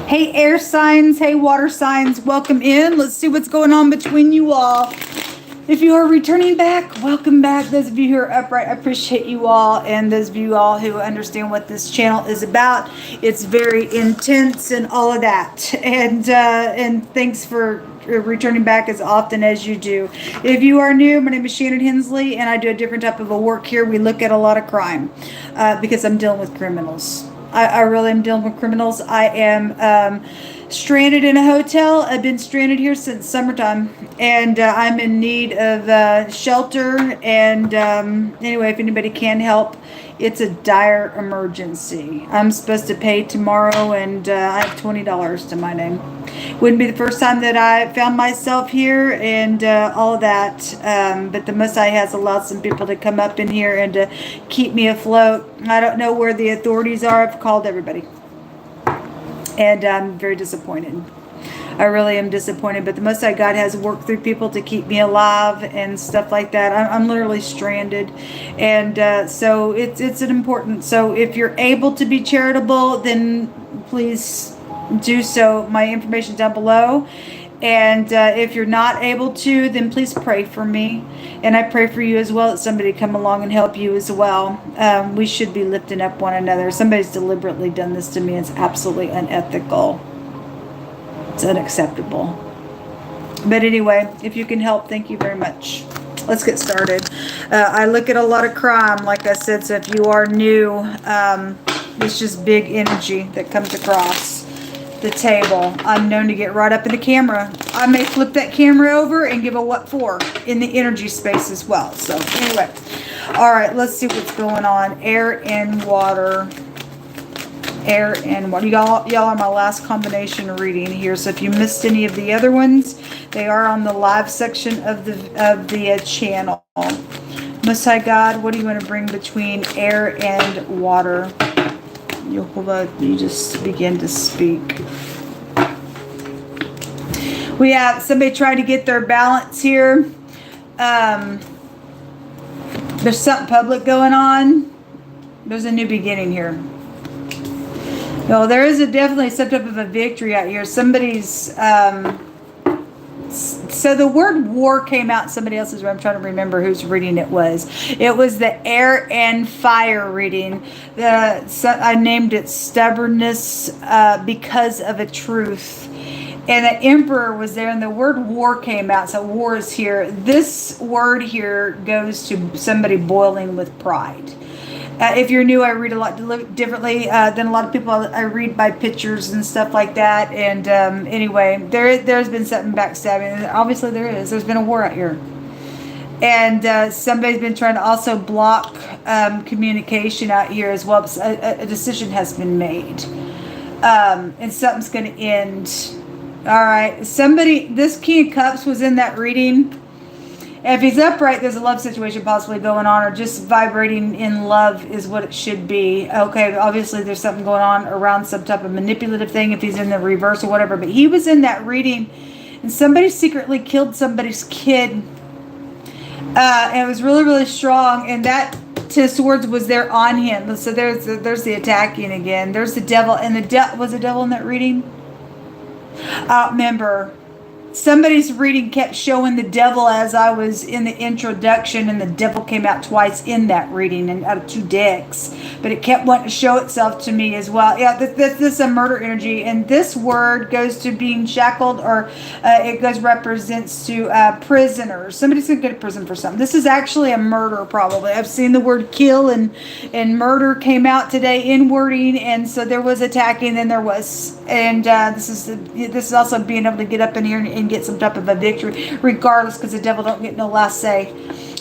Hey, air signs. Hey, water signs. Welcome in. Let's see what's going on between you all. If you are returning back, welcome back. Those of you who are upright, I appreciate you all. And those of you all who understand what this channel is about, it's very intense and all of that. And thanks for returning back as often as you do. If you are new, my name is Shannon Hensley, and I do a different type of a work here. We look at a lot of crime because I'm dealing with criminals. I really am dealing with criminals. I am stranded in a hotel. I've been stranded here since summertime, and I'm in need of shelter. And anyway, if anybody can help, it's a dire emergency. I'm supposed to pay tomorrow, and I have $20 to my name. Wouldn't be the first time that I found myself here and all of that, but the Most High has allowed some people to come up in here and to keep me afloat. I don't know where the authorities are. I've called everybody, and I'm very disappointed. I really am disappointed, but the Most High God has worked through people to keep me alive and stuff like that. I'm literally stranded, and so it's an important. So if you're able to be charitable, then please do so. My information down below. And if you're not able to, then please pray for me, and I pray for you as well, that somebody come along and help you as well. We should be lifting up one another. Somebody's deliberately done this to me. It's absolutely unethical. It's unacceptable. But anyway, if you can help, thank you very much. Let's get started. I look at a lot of crime, like I said, so if you are new, it's just big energy that comes across the table. I'm known to get right up in the camera. I may flip that camera over and give a what for in the energy space as well. So anyway, all right, let's see what's going on. Air and water. Air and water. Y'all are my last combination reading here. So if you missed any of the other ones, they are on the live section of the channel. Most High God, what do you want to bring between air and water? Yehovah, you just begin to speak. We have somebody trying to get their balance here. There's something public going on. There's a new beginning here. Well, there is definitely some type of a victory out here. Somebody's so the word war came out in somebody else's room. I'm trying to remember whose reading it was. It was the air and fire reading. I named it stubbornness because of a truth. And the emperor was there, and the word war came out. So war is here. This word here goes to somebody boiling with pride. If you're new, I read a lot differently than a lot of people. I read by pictures and stuff like that. And anyway, there's been something backstabbing. Obviously there is. There's been a war out here. And somebody's been trying to also block communication out here as well. A decision has been made. And something's going to end. All right. This King of Cups was in that reading. If he's upright, there's a love situation possibly going on, or just vibrating in love is what it should be. Okay, obviously there's something going on around some type of manipulative thing if he's in the reverse or whatever. But he was in that reading, and somebody secretly killed somebody's kid. And it was really, really strong. And that Ten of Swords was there on him. So there's the attacking again. There's the devil. And was the devil in that reading? Remember. Somebody's reading kept showing the devil as I was in the introduction, and the devil came out twice in that reading and out of 2 decks. But it kept wanting to show itself to me as well. Yeah, this is a murder energy, and this word goes to being shackled, or it represents to prisoners. Somebody's going to go to prison for something. This is actually a murder, probably. I've seen the word kill and murder came out today in wording, and so there was attacking, and there was, and this is also being able to get up in here and get some type of a victory, regardless, because the devil don't get no last say.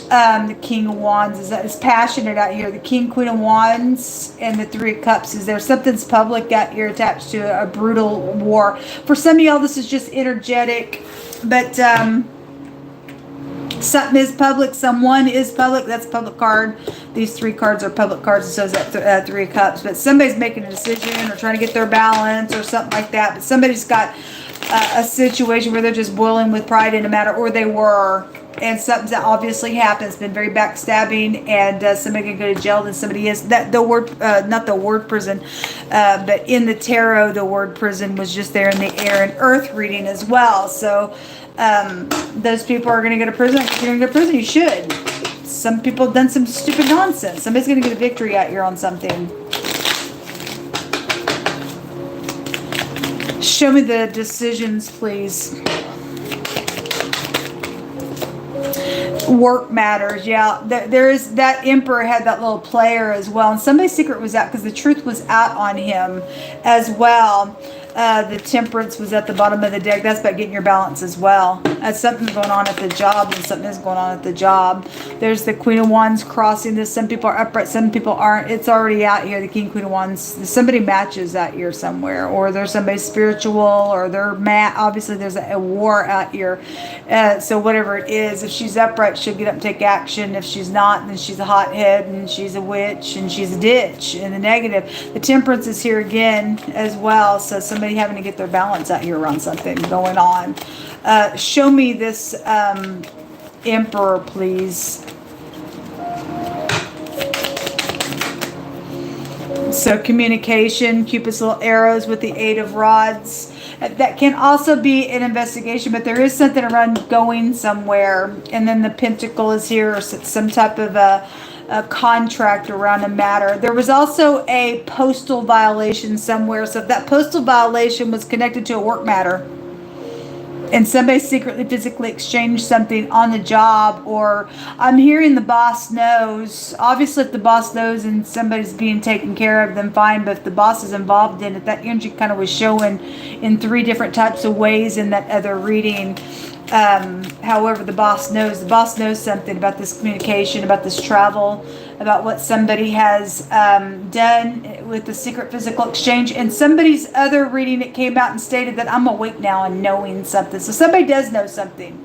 The King of Wands is passionate out here. The King, Queen of Wands, and the Three of Cups is there. Something's public out here attached to a brutal war. For some of y'all, this is just energetic, but something is public. Someone is public. That's a public card. These 3 cards are public cards, and so is that Three of Cups. But somebody's making a decision or trying to get their balance or something like that. But somebody's got a situation where they're just boiling with pride in a matter, or they were, and something's obviously happened. It's been very backstabbing, and somebody can go to jail. Then somebody is that the word, not the word prison, but in the tarot, the word prison was just there in the air and earth reading as well. So those people are going to go to prison. If you're going to go to prison, you should. Some people have done some stupid nonsense. Somebody's going to get a victory out here on something. Show me the decisions, please. Work matters. Yeah, there is that emperor had that little player as well, and somebody's secret was out because the truth was out on him as well. The temperance was at the bottom of the deck. That's about getting your balance as well. That's something going on at the job, and something is going on at the job. There's the Queen of Wands crossing this. Some people are upright, some people aren't. It's already out here, the King, Queen of Wands. Somebody matches out here somewhere, or there's somebody spiritual, or they're mad. Obviously, there's a war out here. So whatever it is, if she's upright, she'll get up and take action. If she's not, then she's a hothead, and she's a witch, and she's a ditch in the negative. The temperance is here again as well. So somebody having to get their balance out here around something going on. Show me this emperor, please. So communication, Cupid's little arrows with the 8 of rods. That can also be an investigation, but there is something around going somewhere. And then the pentacle is here, or some type of a contract around a matter. There was also a postal violation somewhere. So if that postal violation was connected to a work matter, and somebody secretly physically exchanged something on the job, or I'm hearing the boss knows. Obviously, if the boss knows and somebody's being taken care of, then fine. But if the boss is involved in it, that energy kind of was showing in 3 different types of ways in that other reading. However, the boss knows something about this communication, about this travel, about what somebody has done with the secret physical exchange. And somebody's other reading, it came out and stated that I'm awake now and knowing something. So somebody does know something.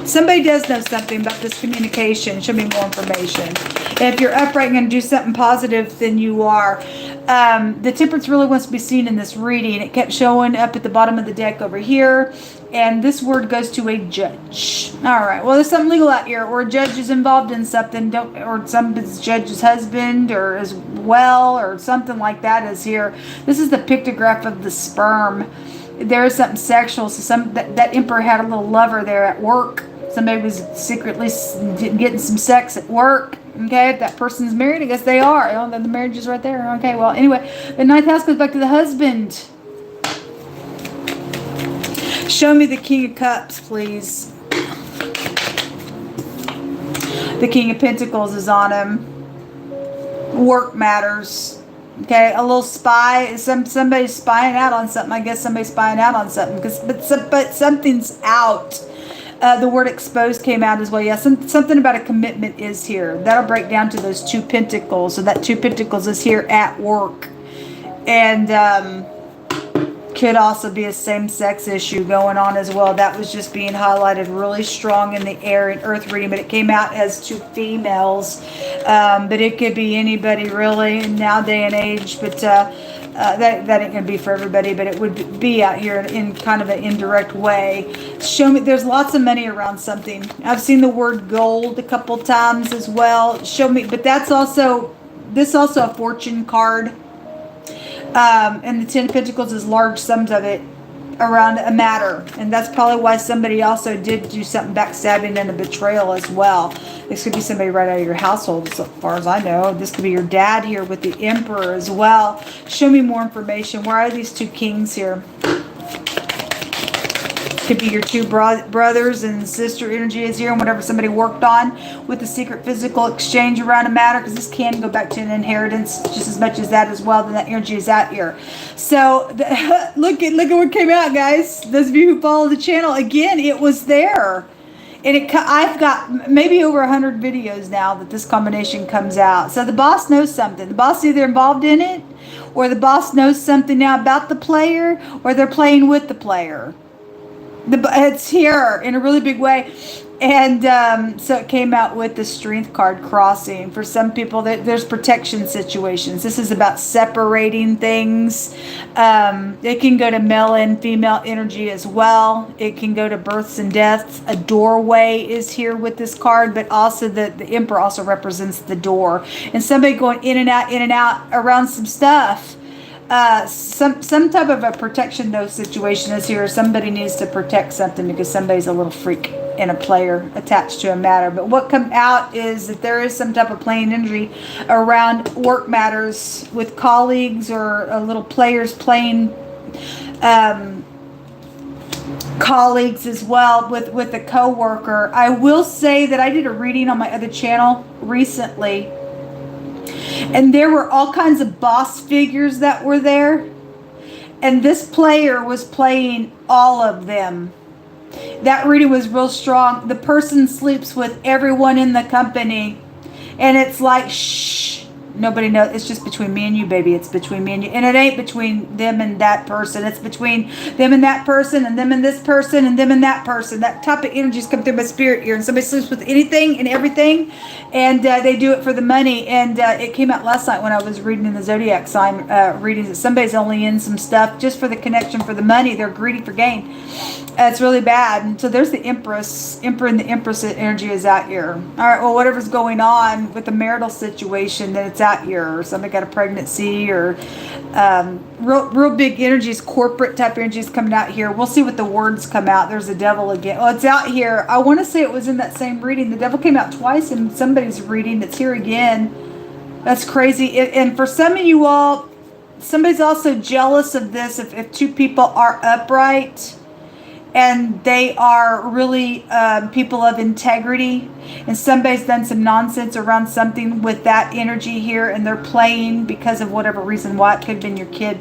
Somebody does know something about this communication. Show me more information. And if you're upright and going to do something positive, then you are. The temperance really wants to be seen in this reading. It kept showing up at the bottom of the deck over here. And this word goes to a judge. All right. Well, there's something legal out here, or a judge is involved in something, or somebody's judge's husband, or as well, or something like that is here. This is the pictograph of the sperm. There is something sexual. So that emperor had a little lover there at work. Somebody was secretly getting some sex at work. Okay, if that person's married, I guess they are. Oh, then the marriage is right there. Okay, well, anyway, the 9th house goes back to the husband. Show me the King of Cups, please. The King of Pentacles is on him. Work matters. Okay, a little spy. Somebody's spying out on something. I guess somebody's spying out on something. But something's out. The word exposed came out as well. Yeah, something about a commitment is here. That'll break down to those 2 pentacles. So that 2 pentacles is here at work. And could also be a same-sex issue going on as well. That was just being highlighted really strong in the air and earth reading, but it came out as 2 females. But it could be anybody really in now day and age, but that ain't going to be for everybody, but it would be out here in kind of an indirect way. Show me, there's lots of money around something. I've seen the word gold a couple times as well. Show me, but this also a fortune card. And the 10 of Pentacles is large sums of it around a matter. And that's probably why somebody also did do something backstabbing and a betrayal as well. This could be somebody right out of your household, as far as I know. This could be your dad here with the Emperor as well. Show me more information. Why are these 2 kings here? Could be your 2 brothers and sister energy is here, and whatever somebody worked on with the secret physical exchange around a matter, because this can go back to an inheritance just as much as that as well. Then that energy is out here. So look at what came out, guys. Those of you who follow the channel, again, it was there. And I've got maybe over 100 videos now that this combination comes out. So the boss knows something. The boss is either involved in it, or the boss knows something now about the player, or they're playing with the player. It's here in a really big way. And so it came out with the strength card, crossing. For some people, there's protection situations. This is about separating things. It can go to male and female energy as well. It can go to births and deaths. A doorway is here with this card, but also the Emperor also represents the door. And somebody going in and out around some stuff. Some type of a protection though situation is here. Somebody needs to protect something because somebody's a little freak and a player attached to a matter. But what come out is that there is some type of playing energy around work matters with colleagues or little players playing colleagues as well with a co-worker. I will say that I did a reading on my other channel recently, and there were all kinds of boss figures that were there. And this player was playing all of them. That reading was real strong. The person sleeps with everyone in the company. And it's like, shh. Nobody knows. It's just between me and you, baby. It's between me and you. And it ain't between them and that person. It's between them and that person and them and this person and them and that person. That type of energy's come through my spirit here. And somebody sleeps with anything and everything. And they do it for the money. And it came out last night when I was reading in the Zodiac sign readings that somebody's only in some stuff just for the connection for the money. They're greedy for gain. It's really bad. And so there's the Emperor and the Empress energy is out here. All right, well, whatever's going on with the marital situation, then it's out here. Or somebody got a pregnancy or real big energies, corporate type energies coming out here. We'll see what the words come out. There's the devil again. Well, it's out here. I want to say it was in that same reading. The devil came out twice in somebody's reading. It's here again. That's crazy. And for some of you all, somebody's also jealous of this. If two people are upright and they are really people of integrity, and somebody's done some nonsense around something with that energy here, and they're playing because of whatever reason why. It could have been your kid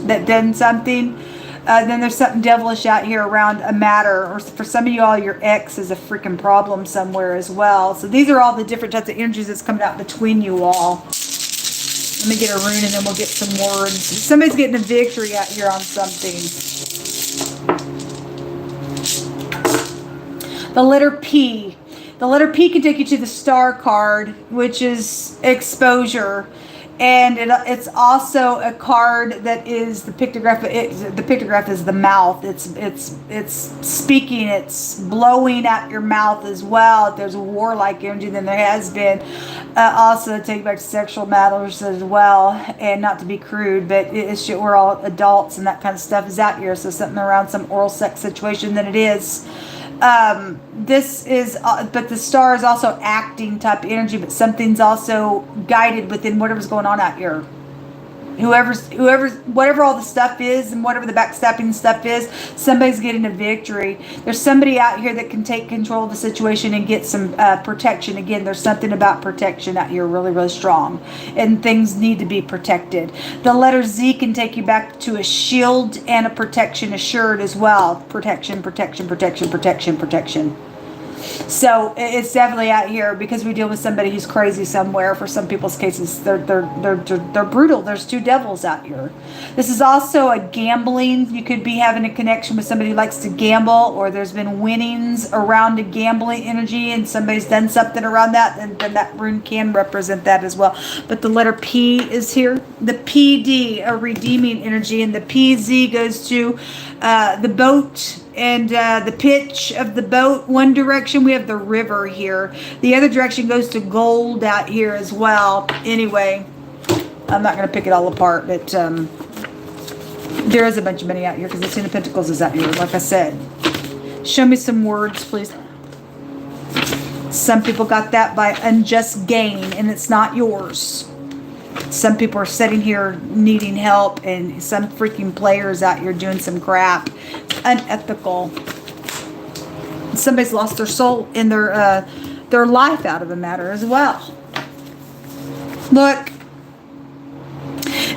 that done something. Then there's something devilish out here around a matter, or for some of you all, your ex is a freaking problem somewhere as well. So these are all the different types of energies that's coming out between you all. Let me get a rune and then we'll get some words. Somebody's getting a victory out here on something. The letter P. The letter P can take you to the star card, which is exposure. And it's also a card that is the pictograph. The pictograph is the mouth. It's speaking. It's blowing out your mouth as well. If there's a warlike energy, then there has been. Also, take you back to sexual matters as well. And not to be crude, but it's we're all adults and that kind of stuff is out here. So something around some oral sex situation that it is. This is, but the star is also acting type energy, but something's also guided within whatever's going on out here. Whatever all the stuff is and whatever the backstabbing stuff is, somebody's getting a victory. There's somebody out here that can take control of the situation and get some protection. Again, there's something about protection out here really, really strong. And things need to be protected. The letter Z can take you back to a shield and a protection assured as well. Protection, protection, protection, protection, protection. So it's definitely out here because we deal with somebody who's crazy somewhere. For some people's cases, they're brutal. There's two devils out here. This is also a gambling. You could be having a connection with somebody who likes to gamble, or there's been winnings around a gambling energy, and somebody's done something around that, and then that rune can represent that as well. But the letter P is here. The PD, a redeeming energy, and the PZ goes to the boat. And the pitch of the boat, one direction we have the river here. The other direction goes to gold out here as well. Anyway, I'm not going to pick it all apart, but there is a bunch of money out here because the Ten of Pentacles is out here, like I said. Show me some words, please. Some people got that by unjust gain, and it's not yours. Some people are sitting here needing help, and some freaking players out here doing some crap. It's unethical. Somebody's lost their soul in their life out of the matter as well. Look,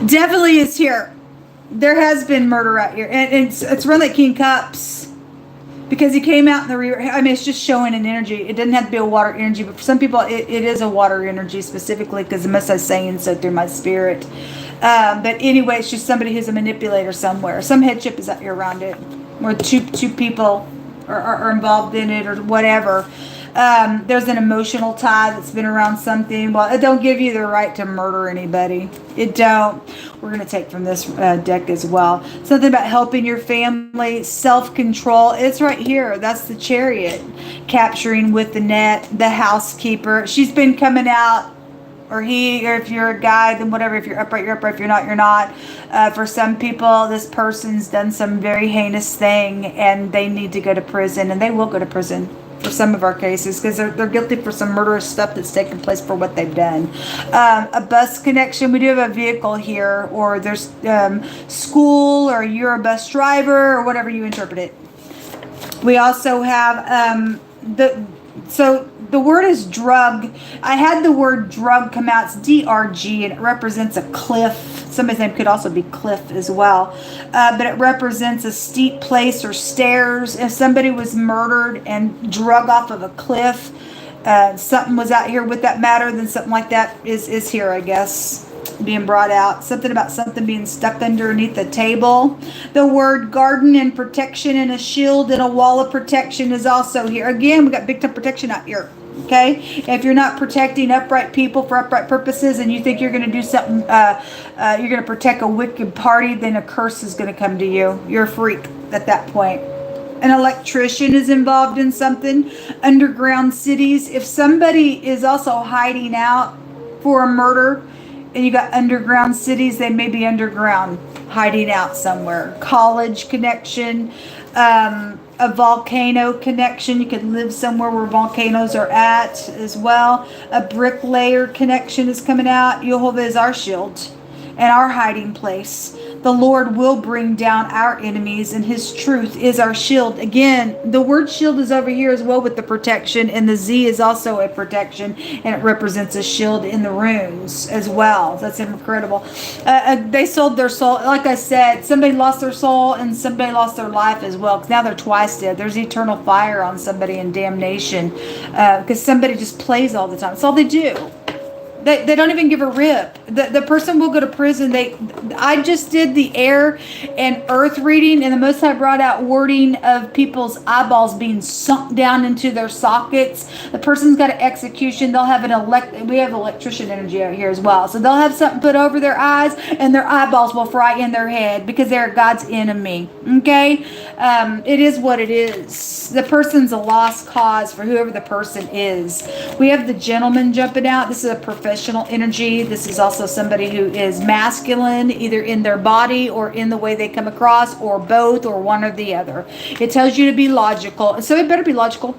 definitely is here. There has been murder out here, and it's really King Cups. Because he came out in the rear. I mean, it's just showing an energy. It doesn't have to be a water energy, but for some people, it is a water energy specifically because the Messiah is saying so through my spirit. But anyway, it's just somebody who's a manipulator somewhere. Some headship is out here around it. or two people are involved in it or whatever. There's an emotional tie that's been around something. Well, it don't give you the right to murder anybody. It don't. We're going to take from this deck as well. Something about helping your family, self-control. It's right here. That's the Chariot. Capturing with the net, the housekeeper. She's been coming out, or he, or if you're a guy, then whatever. If you're upright, you're upright. If you're not, you're not. For some people, this person's done some very heinous thing, and they need to go to prison, and they will go to prison for some of our cases, because they're guilty for some murderous stuff that's taken place for what they've done. A bus connection. We do have a vehicle here, or there's school, or you're a bus driver, or whatever you interpret it. We also have so the word is drug. I had the word drug come out. It's DRG, and it represents a cliff. Somebody's name could also be Cliff as well. But it represents a steep place or stairs. If somebody was murdered and drug off of a cliff, something was out here with that matter, then something like that is here, I guess, being brought out. Something about something being stuck underneath the table. The word garden and protection and a shield and a wall of protection is also here. Again, we got big time protection out here. Okay, if you're not protecting upright people for upright purposes, and you think you're going to do something, you're going to protect a wicked party, then a curse is going to come to you. You're a freak at that point. An electrician is involved in something. Underground cities. If somebody is also hiding out for a murder, and you got underground cities, they may be underground, hiding out somewhere. College connection. A volcano connection. You could live somewhere where volcanoes are at as well. A bricklayer connection is coming out. Jehovah is our shield and our hiding place. The Lord will bring down our enemies, and his truth is our shield. Again, the word shield is over here as well with the protection, and the Z is also a protection, and it represents a shield in the runes as well. That's incredible. They sold their soul. Like I said, somebody lost their soul and somebody lost their life as well, because now they're twice dead. There's eternal fire on somebody in damnation, because somebody just plays all the time. That's all they do. They don't even give a rip. The person will go to prison. I just did the air and earth reading, and the Most High brought out wording of people's eyeballs being sunk down into their sockets. The person's got an execution. They'll have we have electrician energy out here as well. So they'll have something put over their eyes, and their eyeballs will fry in their head because they're God's enemy. Okay? It is what it is. The person's a lost cause for whoever the person is. We have the gentleman jumping out. This is a professional energy. This is also somebody who is masculine, either in their body or in the way they come across, or both, or one or the other. It tells you to be logical, so it better be logical.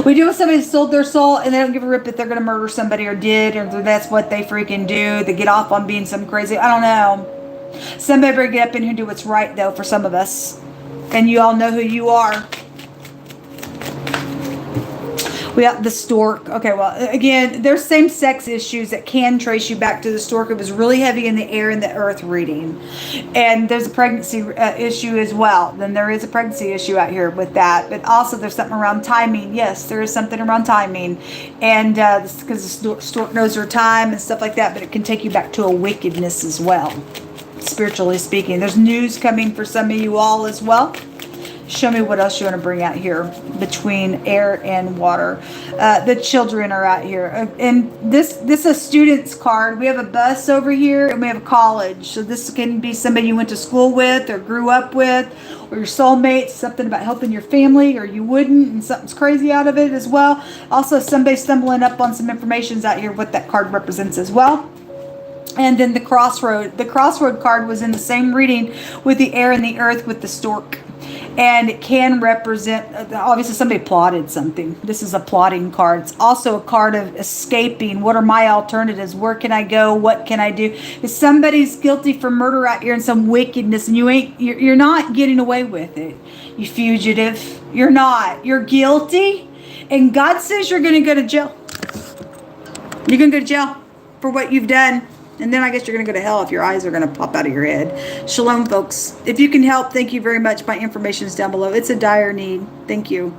We do have somebody who sold their soul, and they don't give a rip that they're going to murder somebody or did, or that's what they freaking do. They get off on being some crazy, I don't know. Somebody better get up in here and do what's right, though, for some of us. And you all know who you are. We got the stork. Okay, well, again, there's same-sex issues that can trace you back to the stork. It was really heavy in the air and the earth reading. And there's a pregnancy issue as well. Then there is a pregnancy issue out here with that. But also there's something around timing. Yes, there is something around timing. And because the stork knows her time and stuff like that. But it can take you back to a wickedness as well, spiritually speaking. There's news coming for some of you all as well. Show me what else you want to bring out here between air and water. The children are out here. And this is a student's card. We have a bus over here, and we have a college. So this can be somebody you went to school with or grew up with, or your soulmates, something about helping your family, or you wouldn't, and something's crazy out of it as well. Also, somebody stumbling up on some information out here, what that card represents as well. And then the crossroad. The crossroad card was in the same reading with the air and the earth with the stork. And it can represent, obviously somebody plotted something. This is a plotting card. It's also a card of escaping. What are my alternatives? Where can I go? What can I do? If somebody's guilty for murder out here and some wickedness, and you're not getting away with it, you fugitive. You're not. You're guilty. And God says you're going to go to jail. You're going to go to jail for what you've done. And then I guess you're going to go to hell if your eyes are going to pop out of your head. Shalom, folks. If you can help, thank you very much. My information is down below. It's a dire need. Thank you.